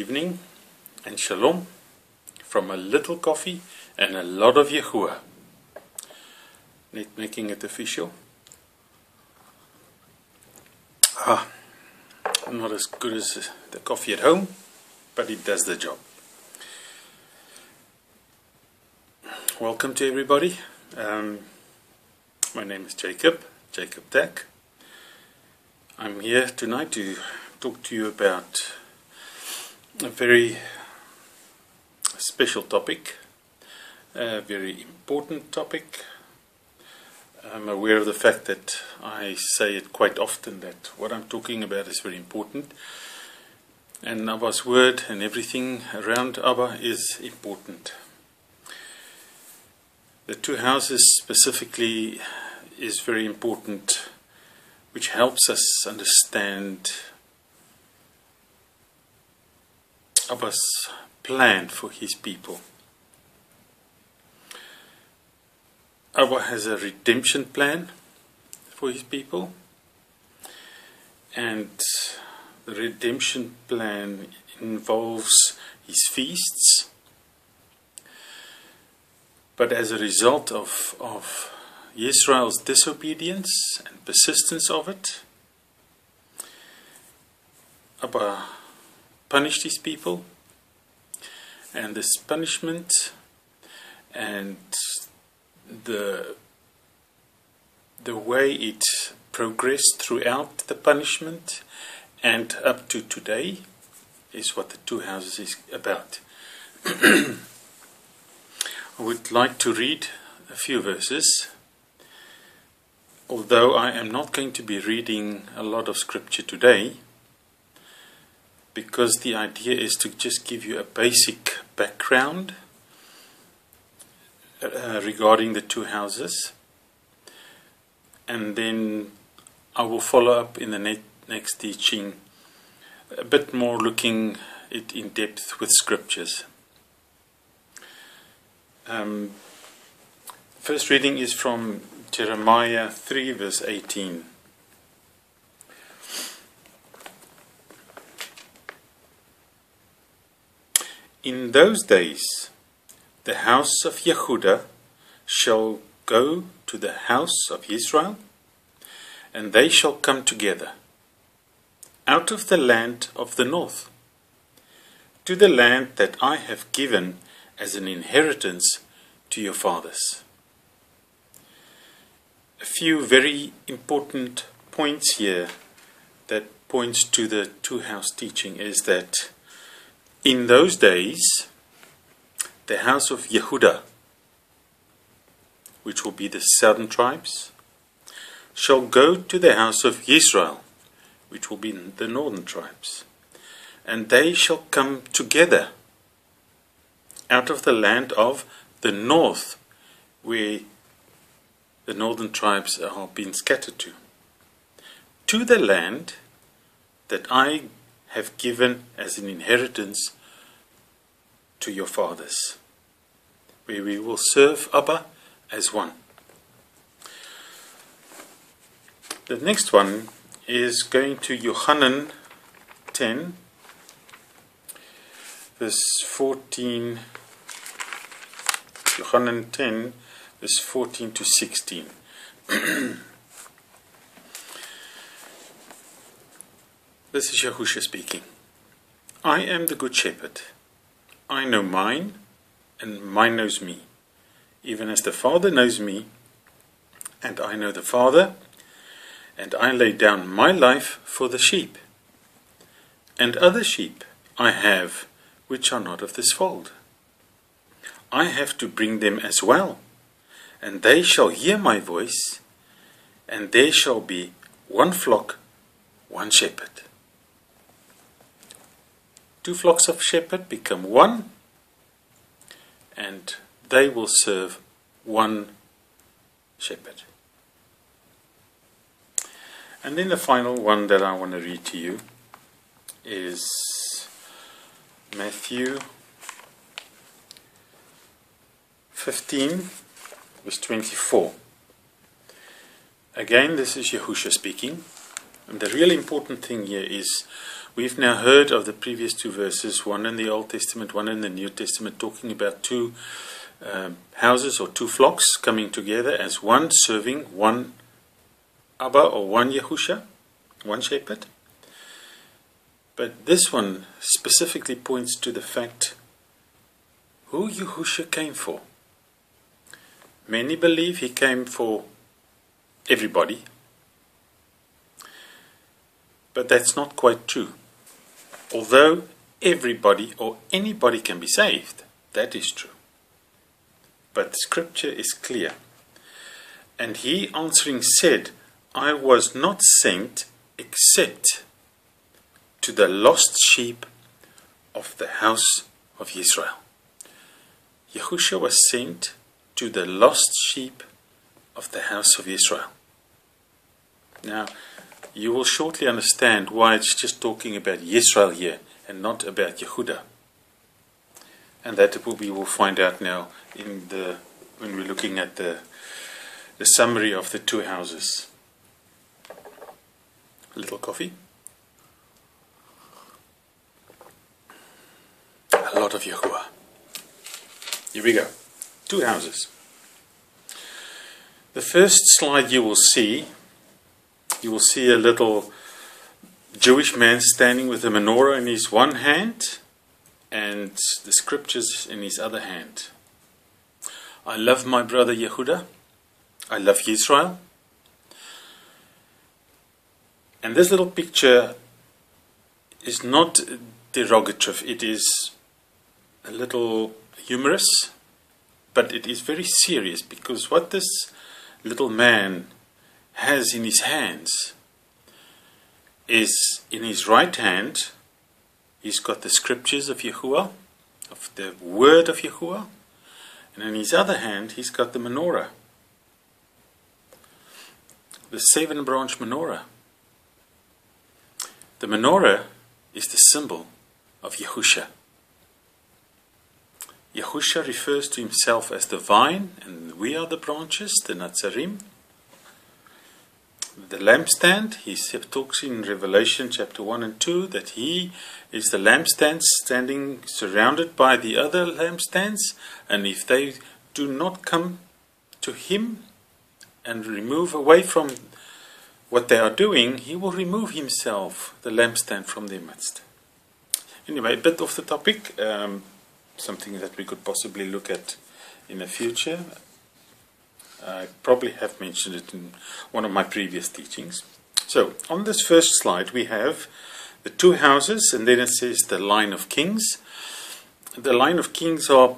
evening and shalom from a little coffee and a lot of Yahuah. Net making it official. Not as good as the coffee at home, but it does the job. Welcome to everybody. My name is Jacob Deck. I'm here tonight to talk to you about a very special topic, a very important topic. I'm aware of the fact that I say it quite often that what I'm talking about is very important, and Abba's word and everything around Abba is important. The 2 houses specifically is very important, which helps us understand Abba's plan for his people. Abba has a redemption plan for his people, and the redemption plan involves his feasts. But as a result of Israel's disobedience and persistence of it, Abba punished his people, and this punishment and the way it progressed throughout the punishment and up to today is what the 2 houses is about. I would like to read a few verses, although I am not going to be reading a lot of scripture today, because the idea is to just give you a basic background regarding the 2 houses, and then I will follow up in the next teaching a bit more, looking it in depth with scriptures. First reading is from Jeremiah 3 verse 18. In those days the house of Yehuda shall go to the house of Israel, and they shall come together out of the land of the north, to the land that I have given as an inheritance to your fathers. A few very important points here that points to the 2 house teaching is that in those days the house of Yehuda, which will be the southern tribes, shall go to the house of Israel, which will be the northern tribes, and they shall come together out of the land of the north, where the northern tribes are being scattered to the land that I have given as an inheritance to your fathers, where we will serve Abba as one. The next one is going to Yohanan 10 verse 14. Yohanan 10 verse 14 to 16. This is Yahushua speaking. I am the good shepherd. I know mine, and mine knows me, even as the Father knows me, and I know the Father, and I lay down my life for the sheep. And other sheep I have, which are not of this fold. I have to bring them as well, and they shall hear my voice, and there shall be one flock, one shepherd. 2 flocks of shepherd become one, and they will serve one shepherd. And then the final one that I want to read to you is Matthew 15 verse 24. Again, this is Yahushua speaking, and the real important thing here is We've now heard of the previous two verses, one in the Old Testament, one in the New Testament, talking about two houses or two flocks coming together as one, serving one Abba or one Yahusha, one shepherd. But this one specifically points to the fact who Yahusha came for. Many believe he came for everybody, but that's not quite true. Although everybody or anybody can be saved, that is true. But Scripture is clear. And he answering said, I was not sent except to the lost sheep of the house of Israel. Yahusha was sent to the lost sheep of the house of Israel. Now, you will shortly understand why it's just talking about Israel here and not about Yehuda. And that we will find out now when we're looking at the summary of the two houses. A little coffee. A lot of Yahuah. Here we go. Two houses. The first slide you will see a little Jewish man standing with a menorah in his one hand and the scriptures in his other hand. I love my brother Yehuda. I love Israel. And this little picture is not derogative. It is a little humorous, but it is very serious, because what this little man has in his hands is, in his right hand, he's got the scriptures of Yahuah, of the word of Yahuah, and in his other hand, he's got the menorah, the 7-branch menorah. The menorah is the symbol of Yahusha. Yahusha refers to himself as the vine, and we are the branches, the Natzarim. The lampstand, he talks in Revelation chapter 1 and 2 that he is the lampstand standing surrounded by the other lampstands, and if they do not come to him and remove away from what they are doing, he will remove himself, the lampstand, from their midst. Anyway, a bit off the topic, something that we could possibly look at in the future. I probably have mentioned it in one of my previous teachings. So, on this first slide we have the two houses, and then it says the line of kings. The line of kings are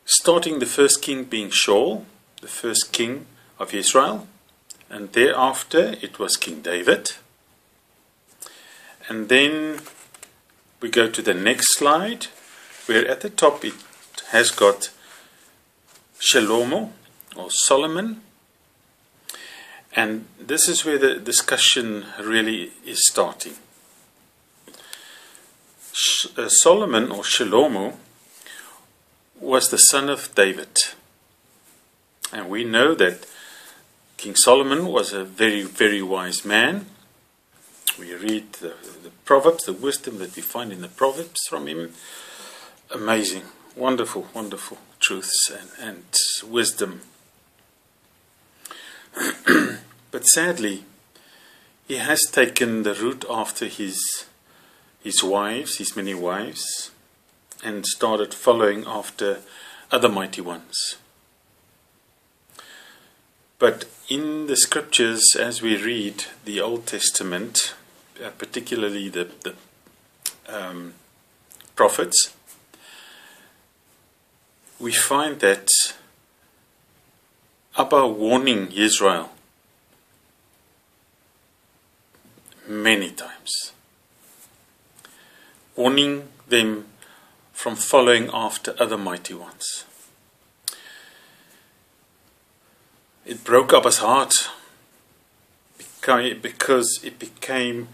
starting the first king being Shaul, the first king of Israel, and thereafter it was King David. And then we go to the next slide, where at the top it has got Shlomo or Solomon, and this is where the discussion really is starting. Solomon or Shlomo was the son of David, and we know that King Solomon was a very, very wise man. We read the Proverbs, the wisdom that we find in the Proverbs from him. Amazing, wonderful, wonderful truths and wisdom. But sadly, he has taken the route after his wives, his many wives, and started following after other mighty ones. But in the scriptures, as we read the Old Testament, particularly the prophets, we find that Abba warning Israel many times, warning them from following after other mighty ones. It broke Abba's heart because it became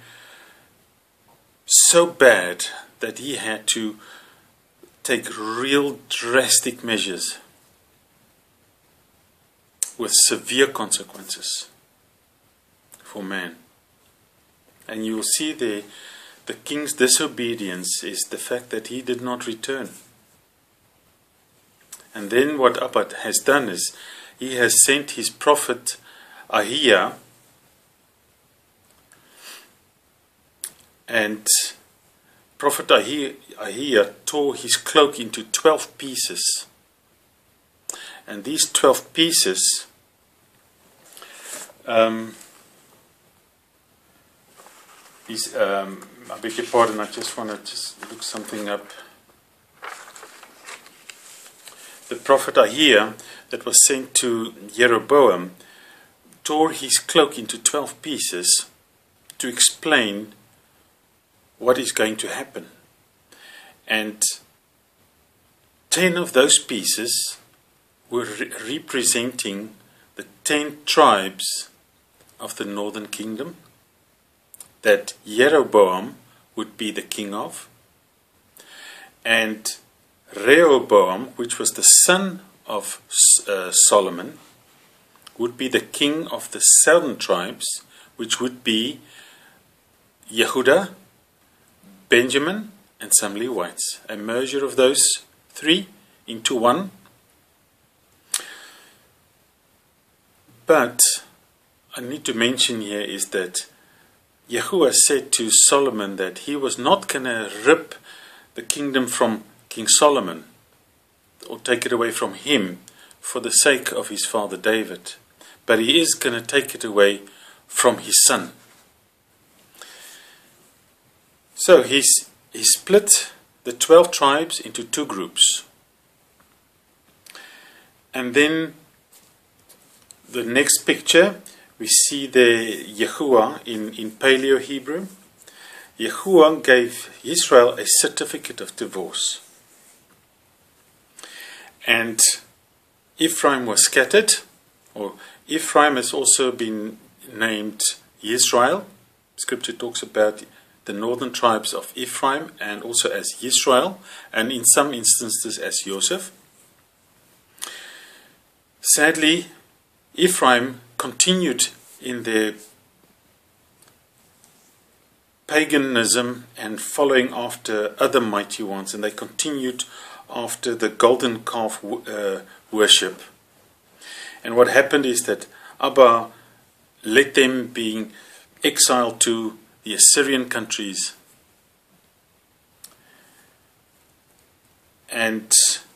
so bad that he had to take real drastic measures with severe consequences for man. And you will see there the king's disobedience is the fact that he did not return. And then what Abba has done is he has sent his prophet Yahuah, and Prophet Yahuah tore his cloak into 12 pieces. And these 12 pieces I beg your pardon, I just want to look something up. The prophet Yahuah that was sent to Jeroboam tore his cloak into 12 pieces to explain what is going to happen. And 10 of those pieces were representing the 10 tribes of the northern kingdom that Jeroboam would be the king of, and Rehoboam, which was the son of Solomon, would be the king of the southern tribes, which would be Yehuda, Benjamin, and some Levites. A merger of those three into one. But I need to mention here is that Yahuah said to Solomon that he was not going to rip the kingdom from King Solomon or take it away from him for the sake of his father David, but he is going to take it away from his son. So he split the 12 tribes into 2 groups. And then the next picture, we see the Yahuah in Paleo Hebrew. Yahuah gave Israel a certificate of divorce. And Ephraim was scattered, or Ephraim has also been named Israel. Scripture talks about the northern tribes of Ephraim and also as Israel, and in some instances as Joseph. Sadly, Ephraim continued in their paganism and following after other mighty ones, and they continued after the golden calf worship. And what happened is that Abba let them being exiled to the Assyrian countries, and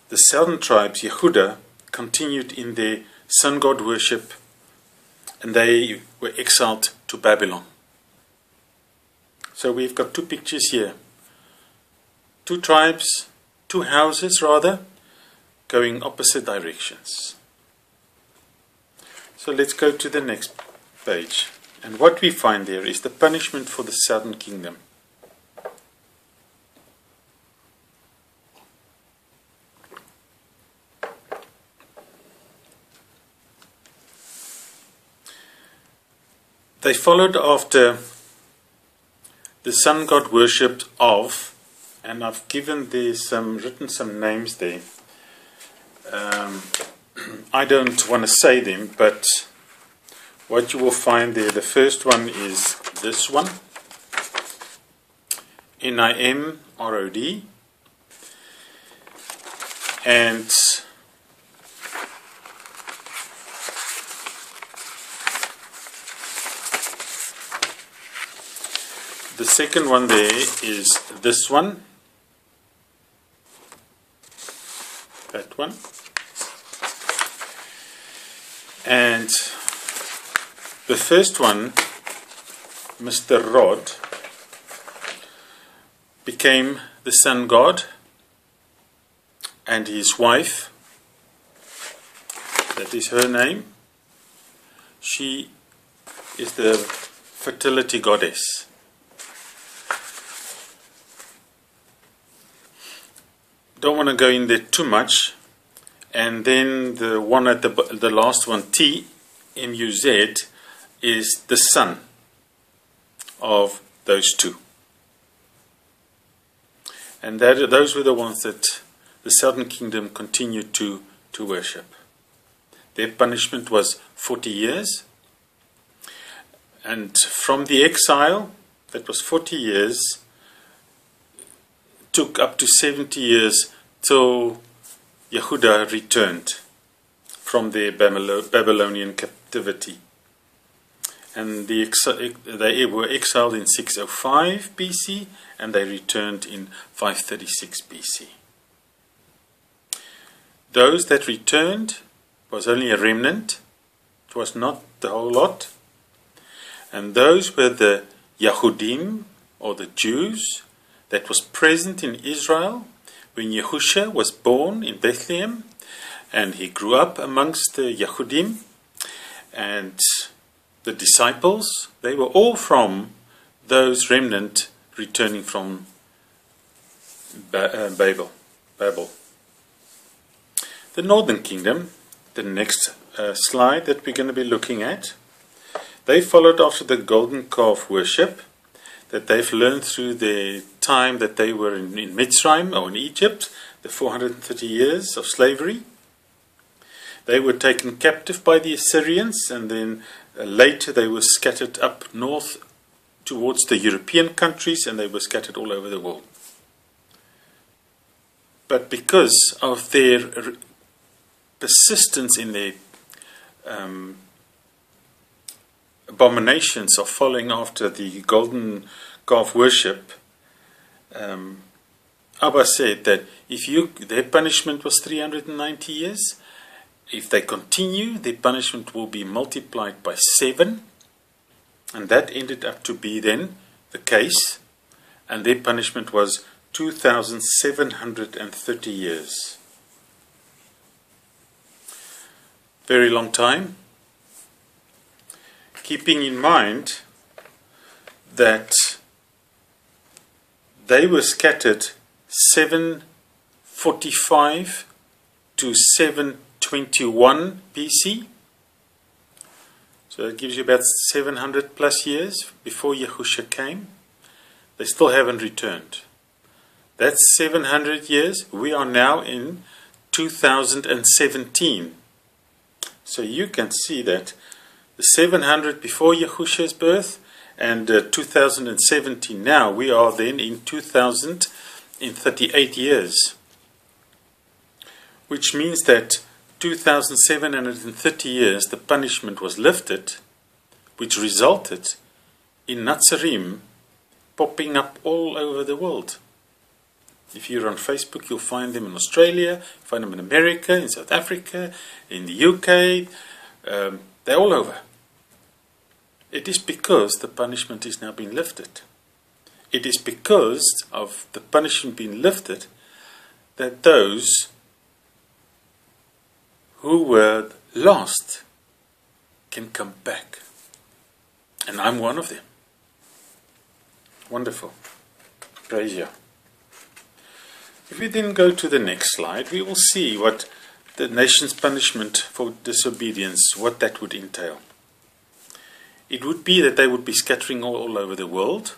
the southern tribes, Yehuda, continued in their Sungod worship, and they were exiled to Babylon. So we've got 2 pictures here. 2 tribes, 2 houses rather, going opposite directions. So let's go to the next page. And what we find there is the punishment for the southern kingdom. They followed after the sun god worshipped of, and I've given there written some names there. I don't want to say them, but what you will find there, the first one is this one, Nimrod, and the second one there is this one, that one, and the first one, Mr. Rod, became the sun god, and his wife, that is her name, she is the fertility goddess. Don't want to go in there too much. And then the one at the last one, T-M-U-Z, is the son of those 2. And those were the ones that the southern kingdom continued to worship. Their punishment was 40 years. And from the exile, that was 40 years, took up to 70 years till Yahuah returned from their Babylonian captivity. And they were exiled in 605 BC, and they returned in 536 BC. Those that returned was only a remnant. It was not the whole lot. And those were the Yahudim, or the Jews, that was present in Israel when Yahushua was born in Bethlehem, and he grew up amongst the Yahudim, and the disciples, they were all from those remnant returning from Babel. The northern kingdom, the next slide that we're going to be looking at, they followed after the golden calf worship that they've learned through the time that they were in Mitzrayim, or in Egypt, the 430 years of slavery. They were taken captive by the Assyrians, and then later they were scattered up north towards the European countries, and they were scattered all over the world. But because of their persistence in their abominations of following after the golden calf worship, Abba said that their punishment was 390 years. If they continue, their punishment will be multiplied by 7, and that ended up to be then the case, and their punishment was 2,730 years. Very long time, keeping in mind that they were scattered 745 to 721 BC. So that gives you about 700 plus years before Yahushua came. They still haven't returned. That's 700 years. We are now in 2017. So you can see that the 700 before Yahushua's birth and 2017 now, we are then in 2038 years. Which means that 2,730 years the punishment was lifted, which resulted in Nazarene popping up all over the world. If you're on Facebook, you'll find them in Australia, find them in America, in South Africa, in the UK. They're all over. It is because the punishment is now being lifted. It is because of the punishment being lifted that those who were lost can come back. And I'm one of them. Wonderful. Praise Yah. If we then go to the next slide, we will see what the nation's punishment for disobedience, what that would entail. It would be that they would be scattering all over the world.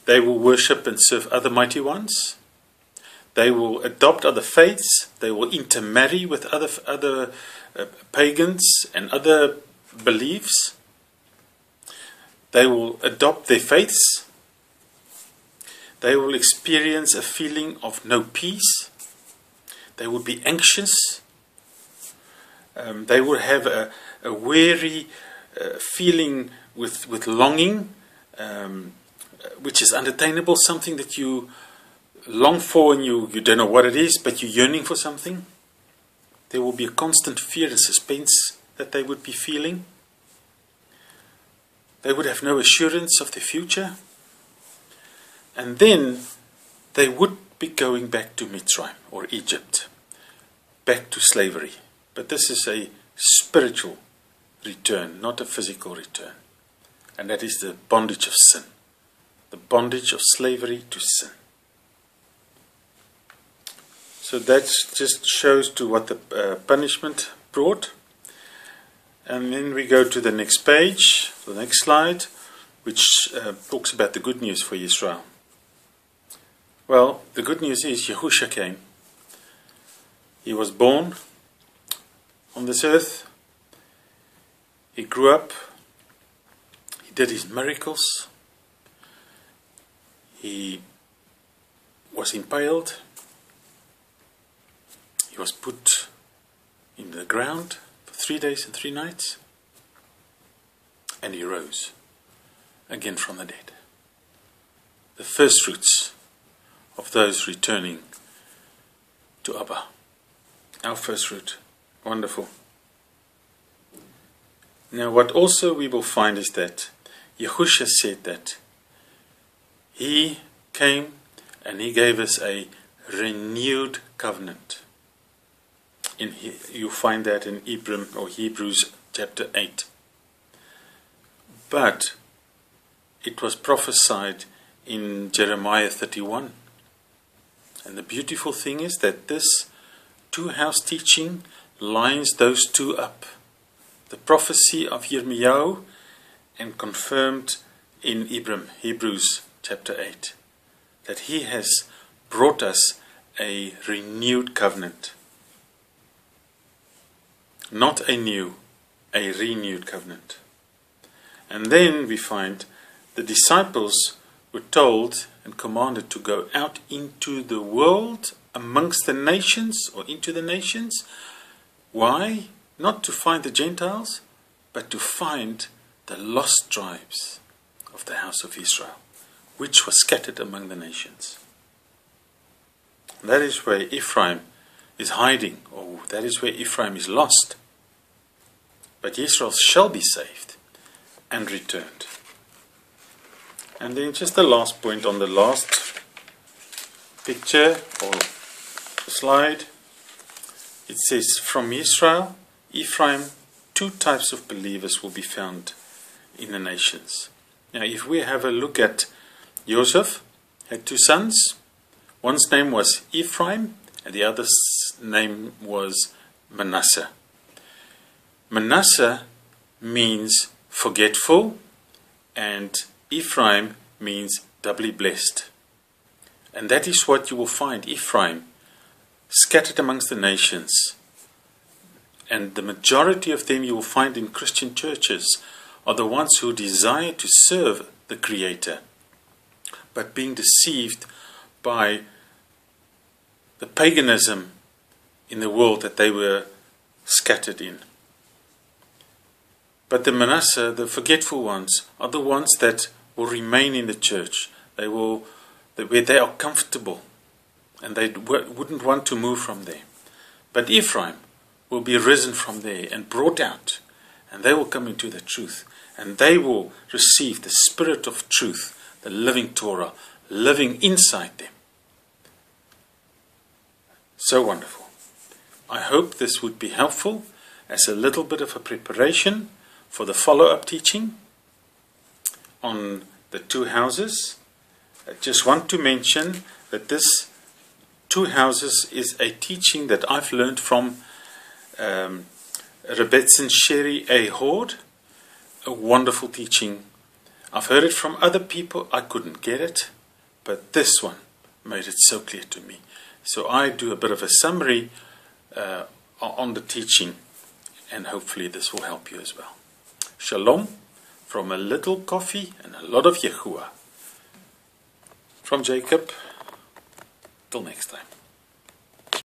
They will worship and serve other mighty ones. They will adopt other faiths. They will intermarry with other pagans and other beliefs. They will adopt their faiths. They will experience a feeling of no peace. They will be anxious. They will have a weary feeling with longing, which is unattainable, something that you long for and you don't know what it is, but you're yearning for something. There will be a constant fear and suspense that they would be feeling. They would have no assurance of the future. And then they would be going back to Mitzrayim or Egypt, back to slavery. But this is a spiritual return, not a physical return. And that is the bondage of sin, the bondage of slavery to sin. So that just shows to what the punishment brought. And then we go to the next page, the next slide, which talks about the good news for Israel. Well, the good news is Yahushua came. He was born on this earth. He grew up. He did his miracles. He was impaled. He was put in the ground for 3 days and 3 nights. And he rose again from the dead. The first fruits of those returning to Abba. Our first fruit. Wonderful. Now what also we will find is that Yahuah said that He came and He gave us a renewed covenant. You find that in Hebrews chapter 8. But it was prophesied in Jeremiah 31. And the beautiful thing is that this 2house teaching lines those two up. The prophecy of Yirmiyahu and confirmed in Hebrews chapter 8. That He has brought us a renewed covenant. Not a new, a renewed covenant. And then we find the disciples were told and commanded to go out into the world amongst the nations or into the nations. Why? Not to find the Gentiles, but to find the lost tribes of the house of Israel, which was scattered among the nations. That is where Ephraim is hiding, or that is where Ephraim is lost. But Israel shall be saved and returned. And then just the last point on the last picture or slide. It says, from Israel, Ephraim, 2 types of believers will be found in the nations. Now if we have a look at Joseph, had 2 sons. One's name was Ephraim and the other's name was Manasseh. Manasseh means forgetful, and Ephraim means doubly blessed. And that is what you will find, Ephraim, scattered amongst the nations. And the majority of them you will find in Christian churches are the ones who desire to serve the Creator, but being deceived by the paganism in the world that they were scattered in. But the Manasseh, the forgetful ones, are the ones that will remain in the church. Where they are comfortable and they wouldn't want to move from there. But Ephraim will be risen from there and brought out, and they will come into the truth, and they will receive the Spirit of truth, the living Torah, living inside them. So wonderful. I hope this would be helpful as a little bit of a preparation for the follow-up teaching on the 2 houses. I just want to mention that this 2 houses is a teaching that I've learned from Rebbetzin Sheri A. Horde. A wonderful teaching. I've heard it from other people. I couldn't get it, but this one made it so clear to me. So I do a bit of a summary on the teaching, and hopefully this will help you as well. Shalom from a little coffee and a lot of Yahuah. From Jacob, till next time.